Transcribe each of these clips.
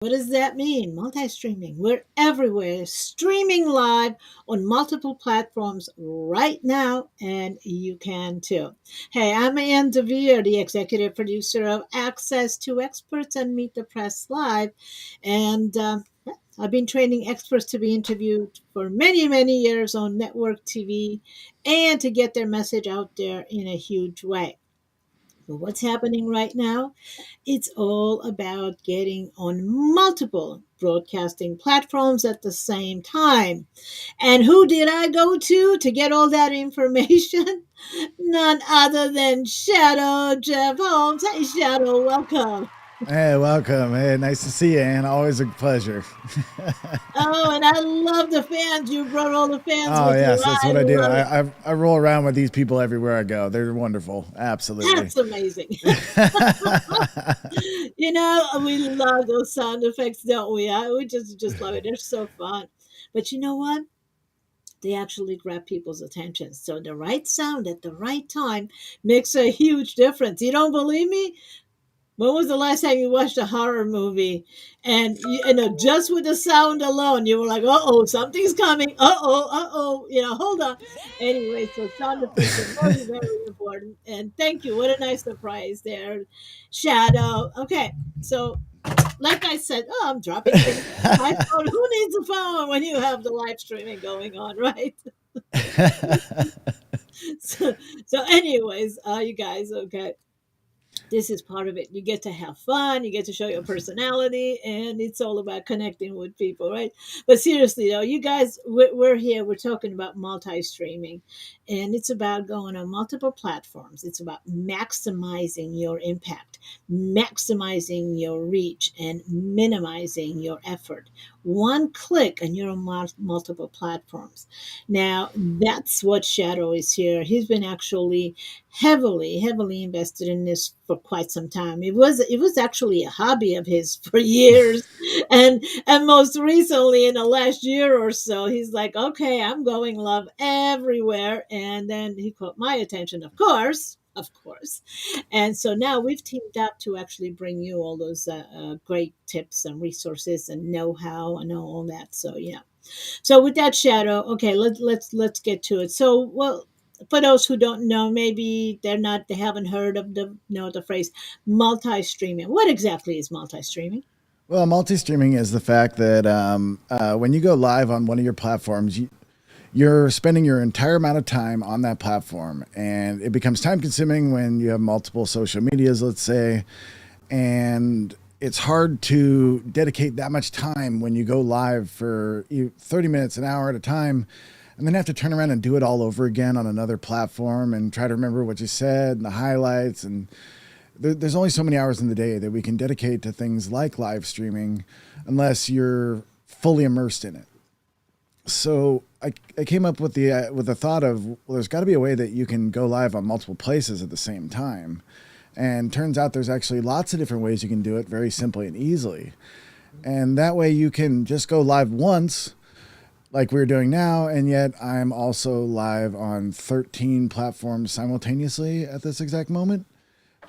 What does that mean? Multi-streaming. We're everywhere, streaming live on multiple platforms right now, and you can too. Hey, I'm Ann DeVere, the executive producer of Access to Experts and Meet the Press Live. And I've been training experts to be interviewed for many, many years on network TV and to get their message out there in a huge way. But what's happening right now? It's all about getting on multiple broadcasting platforms at the same time. And who did I go to get all that information? None other than Shadow Jeff Holmes. Hey, Shadow, welcome. Hey, welcome. Hey, nice to see you, Ann. Always a pleasure. Oh, and I love the fans. You brought all the fans Oh, with you. yes, that's I what I do. love it. I roll around with these people everywhere I go. They're wonderful. Absolutely. That's amazing. We love those sound effects, don't we? We just love it. They're so fun. But you know what? They actually grab people's attention. So the right sound at the right time makes a huge difference. You don't believe me? When was the last time you watched a horror movie and just with the sound alone, you were like, "Uh oh, something's coming. Uh oh, hold on." Anyway, so sound effects are very, very important. And thank you. What a nice surprise there, Shadow. Okay, so like I said, I'm dropping things on my phone. Who needs a phone when you have the live streaming going on, right? so, so anyways, you guys, okay, this is part of it. You get to have fun, you get to show your personality, and it's all about connecting with people, right? But seriously, though, you guys, we're here, we're talking about multi streaming, and it's about going on multiple platforms. It's about maximizing your impact, maximizing your reach, and minimizing your effort. One click, and you're on multiple platforms. Now, that's what Shadow is here. He's been actually heavily invested in this for quite some time. It was actually a hobby of his for years, and most recently in the last year or so, he's like, okay, I'm going love everywhere, and then he caught my attention, of course, and so now we've teamed up to actually bring you all those great tips and resources and know-how and all that. So yeah. So with that, Shadow, okay, let's get to it. So, well, for those who don't know, maybe they haven't heard of the phrase multi-streaming. What exactly is multi-streaming? Well, multi streaming is the fact that when you go live on one of your platforms, you're spending your entire amount of time on that platform. And it becomes time consuming when you have multiple social medias, let's say. And it's hard to dedicate that much time when you go live for 30 minutes, an hour at a time, and then have to turn around and do it all over again on another platform and try to remember what you said and the highlights. And there's only so many hours in the day that we can dedicate to things like live streaming unless you're fully immersed in it. So I came up with the thought of, well, there's got to be a way that you can go live on multiple places at the same time. And turns out there's actually lots of different ways you can do it very simply and easily. And that way you can just go live once, like we're doing now, and yet I'm also live on 13 platforms simultaneously at this exact moment.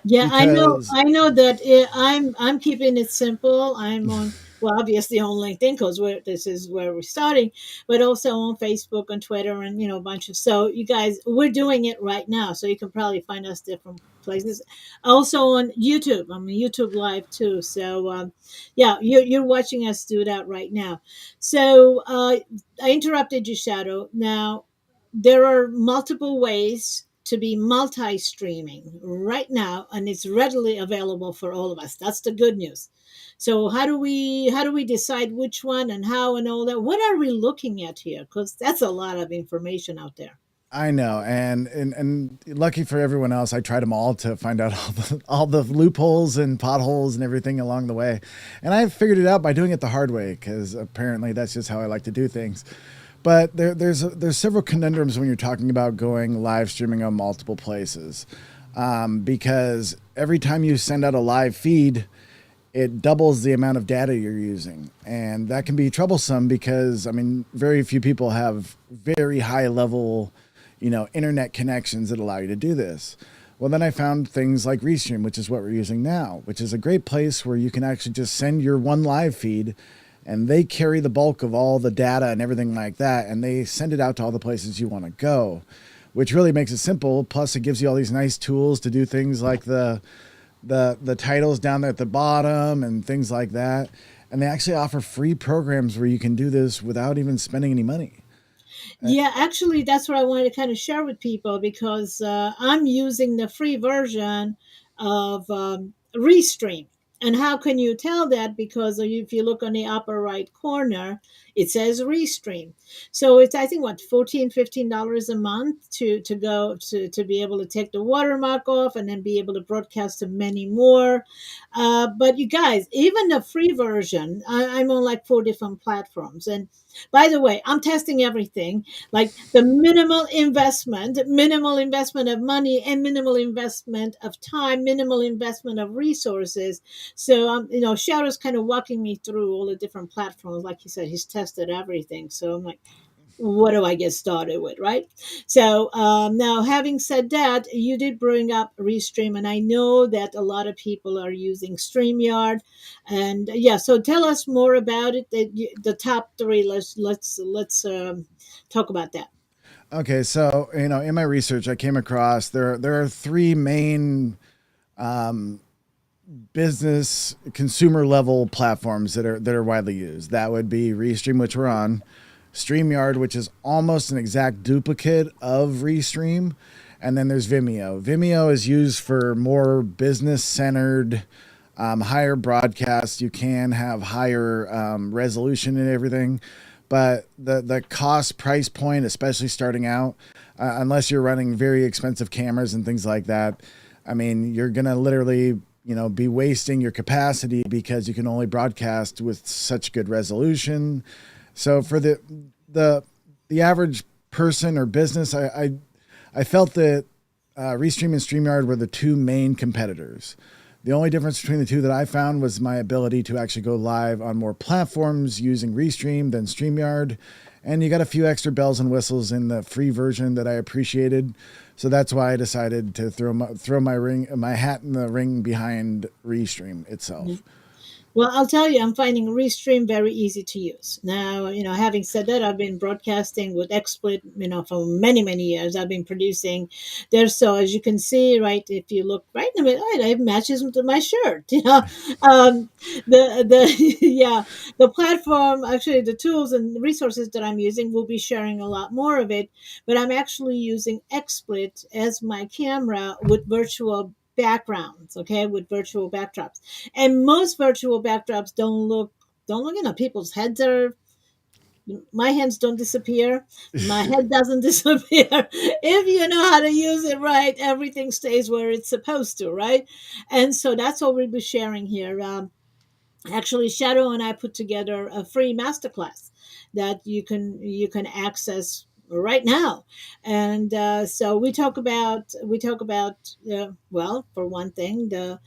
Yeah, I know. Because I know that I'm keeping it simple. I'm on, well, obviously on LinkedIn because this is where we're starting, but also on Facebook, on Twitter, and a bunch of. So you guys, we're doing it right now, so you can probably find us different places. Also on YouTube. I'm on YouTube Live too. So yeah, you're watching us do that right now. So I interrupted you, Shadow. Now there are multiple ways to be multi-streaming right now, and it's readily available for all of us. That's the good news. So how do we decide which one and how and all that? What are we looking at here? Because that's a lot of information out there. I know, and lucky for everyone else, I tried them all to find out all the loopholes and potholes and everything along the way, and I figured it out by doing it the hard way because apparently that's just how I like to do things. But there's several conundrums when you're talking about going live streaming on multiple places, because every time you send out a live feed, it doubles the amount of data you're using, and that can be troublesome because I mean very few people have very high level internet connections that allow you to do this. Well, then I found things like Restream, which is what we're using now, which is a great place where you can actually just send your one live feed and they carry the bulk of all the data and everything like that. And they send it out to all the places you want to go, which really makes it simple. Plus it gives you all these nice tools to do things like the titles down there at the bottom and things like that. And they actually offer free programs where you can do this without even spending any money. Yeah, actually, that's what I wanted to kind of share with people because I'm using the free version of Restream. And how can you tell that? Because if you look on the upper right corner, it says Restream. So it's, I think, what, $14, $15 a month to go to be able to take the watermark off and then be able to broadcast to many more. But you guys, even the free version, I'm on like 4 different platforms. And by the way, I'm testing everything, like the minimal investment of money and minimal investment of time, minimal investment of resources. So Shadow's kind of walking me through all the different platforms. Like he said, he's tested everything. So I'm like, what do I get started with, right? So now, having said that, you did bring up Restream, and I know that a lot of people are using StreamYard, and yeah. So tell us more about it. The top three. Let's talk about that. Okay, so in my research, I came across there are three main business consumer level platforms that are widely used. That would be Restream, which we're on, StreamYard, which is almost an exact duplicate of Restream, and then there's Vimeo. Vimeo is used for more business centered, higher broadcasts. You can have higher resolution and everything, but the cost price point, especially starting out, unless you're running very expensive cameras and things like that, I mean, you're gonna literally be wasting your capacity because you can only broadcast with such good resolution. So for the average person or business, I felt that Restream and StreamYard were the two main competitors. The only difference between the two that I found was my ability to actually go live on more platforms using Restream than StreamYard. And you got a few extra bells and whistles in the free version that I appreciated. So that's why I decided to throw my hat in the ring behind Restream itself. Well, I'll tell you, I'm finding Restream very easy to use. Now, having said that, I've been broadcasting with XSplit, for many, many years. I've been producing there. So as you can see, right, if you look right in the middle, right, it matches with my shirt. Yeah, the platform, actually, the tools and resources that I'm using, will be sharing a lot more of it. But I'm actually using XSplit as my camera with virtual backgrounds, okay, with virtual backdrops. And most virtual backdrops don't look, people's heads are, my hands don't disappear, my head doesn't disappear. If you know how to use it right, everything stays where it's supposed to, right? And so that's what we'll be sharing here. Actually, Shadow and I put together a free masterclass that you can access right now, and so we talk about well, for one thing, the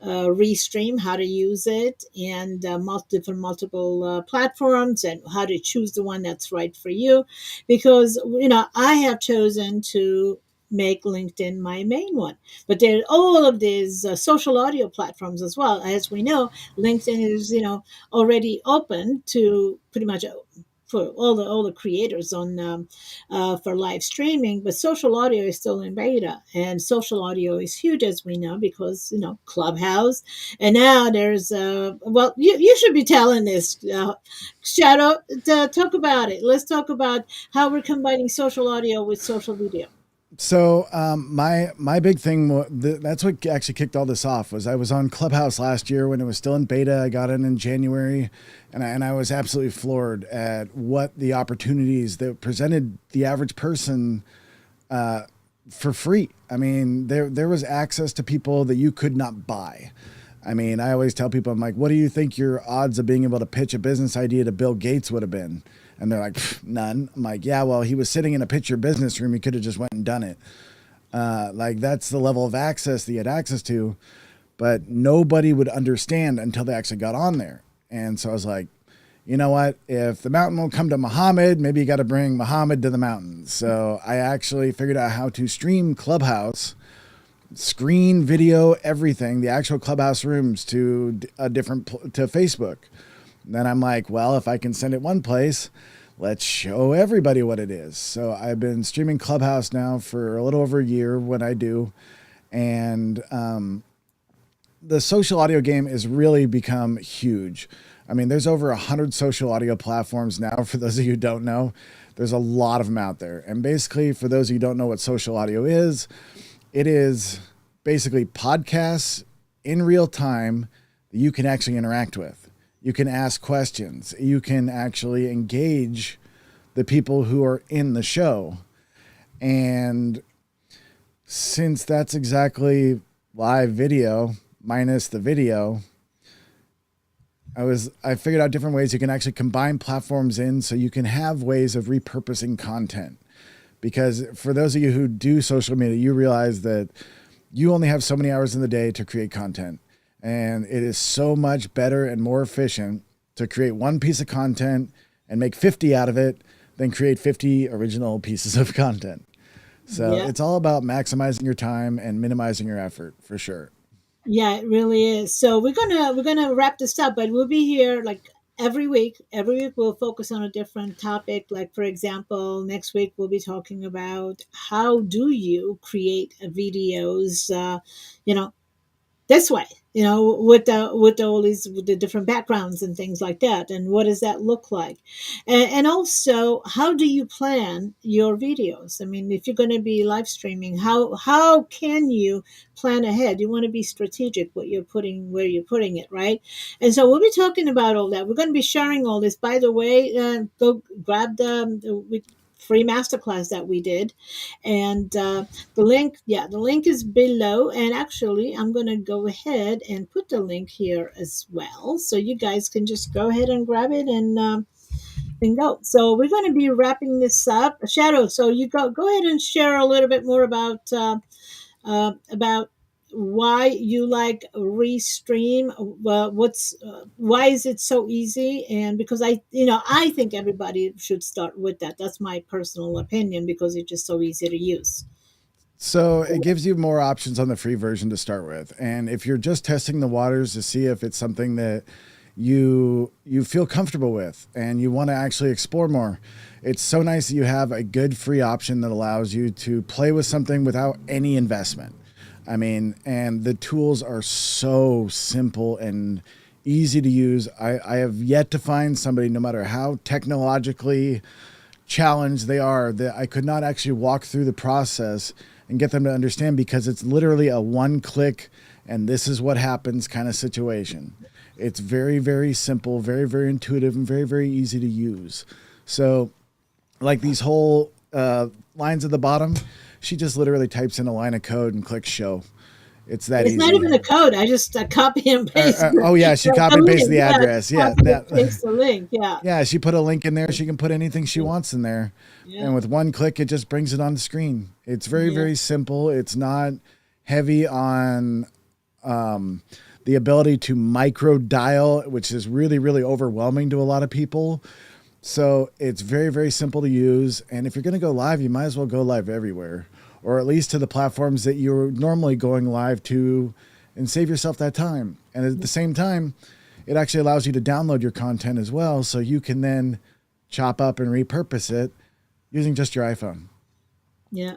Restream, how to use it, and multiple platforms, and how to choose the one that's right for you. Because I have chosen to make LinkedIn my main one, but there are all of these social audio platforms as well. As we know, LinkedIn is already open to pretty much for all the creators on for live streaming, but social audio is still in beta, and social audio is huge, as we know, because Clubhouse, and now there's well, you should be telling this, Shadow, to talk about it. Let's talk about how we're combining social audio with social video. So my big thing, that's what actually kicked all this off, was I was on Clubhouse last year when it was still in beta. I got in January, and I was absolutely floored at what the opportunities that presented the average person for free. I mean, there was access to people that you could not buy. I mean, I always tell people, I'm like, what do you think your odds of being able to pitch a business idea to Bill Gates would have been? And they're like, none. I'm like, yeah, well, he was sitting in a picture business room. He could have just went and done it. Like, that's the level of access that he had access to, but nobody would understand until they actually got on there. And so I was like, you know what? If the mountain won't come to Muhammad, maybe you got to bring Muhammad to the mountain. So I actually figured out how to stream Clubhouse screen, video, everything, the actual clubhouse rooms to a different to Facebook. And then I'm like, well, if I can send it one place, let's show everybody what it is. So I've been streaming Clubhouse now for a little over a year when I do, and the social audio game has really become huge. I mean, there's over 100 social audio platforms now. For those of you who don't know, there's a lot of them out there. And basically, for those of you who don't know what social audio is, it is basically podcasts in real time that you can actually interact with. You can ask questions. You can actually engage the people who are in the show. And since that's exactly live video minus the video, I figured out different ways you can actually combine platforms in so you can have ways of repurposing content. Because for those of you who do social media, you realize that you only have so many hours in the day to create content. And it is so much better and more efficient to create one piece of content and make 50 out of it than create 50 original pieces of content. So Yeah. it's all about maximizing your time and minimizing your effort for sure. Yeah, it really is. So we're gonna wrap this up, but we'll be here like every week. Every week we'll focus on a different topic. Like for example, next week we'll be talking about how do you create videos, you know, this way, with all these with the different backgrounds and things like that, and what does that look like, and also how do you plan your videos? I mean, if you're going to be live streaming, how can you plan ahead? You want to be strategic what you're putting where you're putting it, right? And so we'll be talking about all that. We're going to be sharing all this. By the way, go grab the free masterclass that we did, and the link is below. And actually, I'm going to go ahead and put the link here as well. So you guys can just go ahead and grab it and go. So we're going to be wrapping this up. Shadow, so you go ahead and share a little bit more about why you like Restream. What's why is it so easy? And because I think everybody should start with that. That's my personal opinion because it's just so easy to use. So it gives you more options on the free version to start with. And if you're just testing the waters to see if it's something that you feel comfortable with and you want to actually explore more, it's so nice that you have a good free option that allows you to play with something without any investment. I mean, and the tools are so simple and easy to use. I have yet to find somebody, no matter how technologically challenged they are, that I could not actually walk through the process and get them to understand, because it's literally a one click and this is what happens kind of situation. It's very, very simple, very, very intuitive, and very, very easy to use. So, like these whole lines at the bottom, she just literally types in a line of code and clicks show. It's that It's not easy. even a code. I just copy and paste Oh yeah, she the copy and pasted link. the Yeah, address. Yeah, copy and that. paste the link. Yeah, Yeah, she put a link in there. She can put anything she wants in there, yeah, and with one click, it just brings it on the screen. It's very, yeah. very simple. It's not heavy on the ability to micro dial, which is really, really overwhelming to a lot of people. So it's very, very simple to use. And if you're going to go live, you might as well go live everywhere, or at least to the platforms that you're normally going live to, and save yourself that time. And at the same time, it actually allows you to download your content as well, so you can then chop up and repurpose it using just your iPhone. Yeah.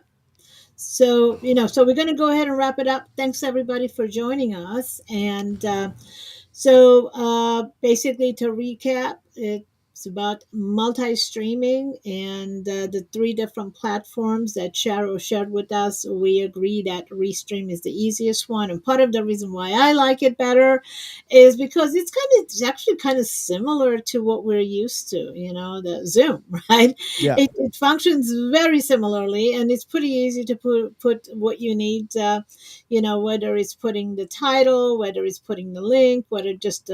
So, so we're going to go ahead and wrap it up. Thanks everybody for joining us. And basically, to recap, it's about multi-streaming and the three different platforms that Cheryl shared with us. We agree that Restream is the easiest one, and part of the reason why I like it better is because it's actually kind of similar to what we're used to. The Zoom, right? Yeah. It functions very similarly, and it's pretty easy to put what you need. Whether it's putting the title, whether it's putting the link, whether just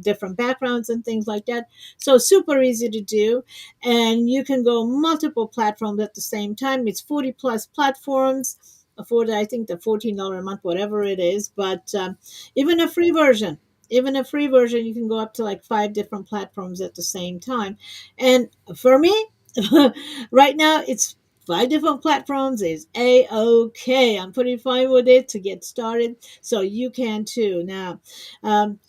different backgrounds and things like that. So super easy to do, and you can go multiple platforms at the same time. It's 40 plus platforms for I think the $14 a month, whatever it is. But even a free version. Even a free version, you can go up to like 5 different platforms at the same time. And for me, right now, it's 5 different platforms is a-okay. I'm pretty fine with it to get started, so you can too. Now,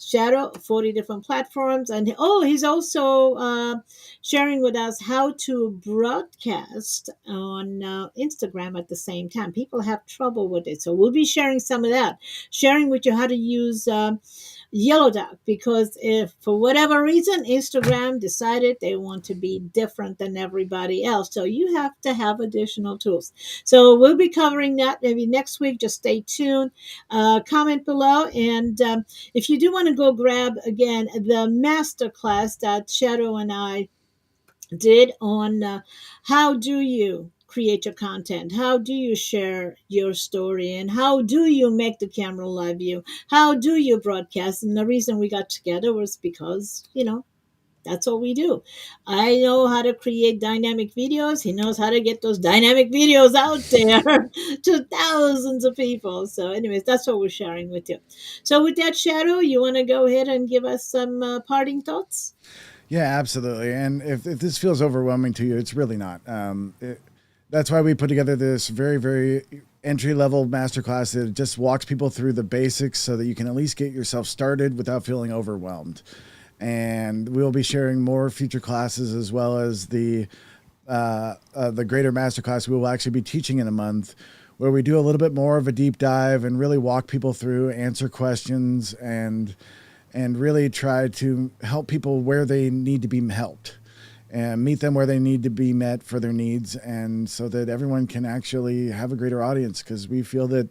Shadow, 40 different platforms, and oh, he's also sharing with us how to broadcast on Instagram at the same time. People have trouble with it, so we'll be sharing some of that, sharing with you how to use Yellow Dot, because if for whatever reason Instagram decided they want to be different than everybody else, so you have to have additional tools. So we'll be covering that maybe next week. Just stay tuned. Comment below, and if you do want to go grab again the master class that Shadow and I did on how do you create your content, how do you share your story, and how do you make the camera live view, how do you broadcast. And the reason we got together was because, that's what we do. I know how to create dynamic videos. He knows how to get those dynamic videos out there to thousands of people. So anyways, that's what we're sharing with you. So with that, Shadow, you want to go ahead and give us some parting thoughts? Yeah, absolutely. And if this feels overwhelming to you, it's really not. That's why we put together this very, very entry level masterclass that just walks people through the basics so that you can at least get yourself started without feeling overwhelmed. And we'll be sharing more future classes as well as the greater masterclass we will actually be teaching in a month, where we do a little bit more of a deep dive and really walk people through, answer questions, and really try to help people where they need to be helped and meet them where they need to be met for their needs, and so that everyone can actually have a greater audience, because we feel that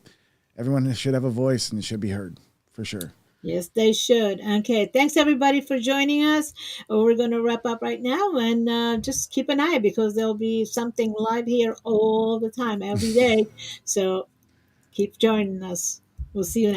everyone should have a voice and should be heard for sure. Yes, they should. Okay, thanks everybody for joining us. We're going to wrap up right now, and just keep an eye, because there'll be something live here all the time, every day. So keep joining us. We'll see you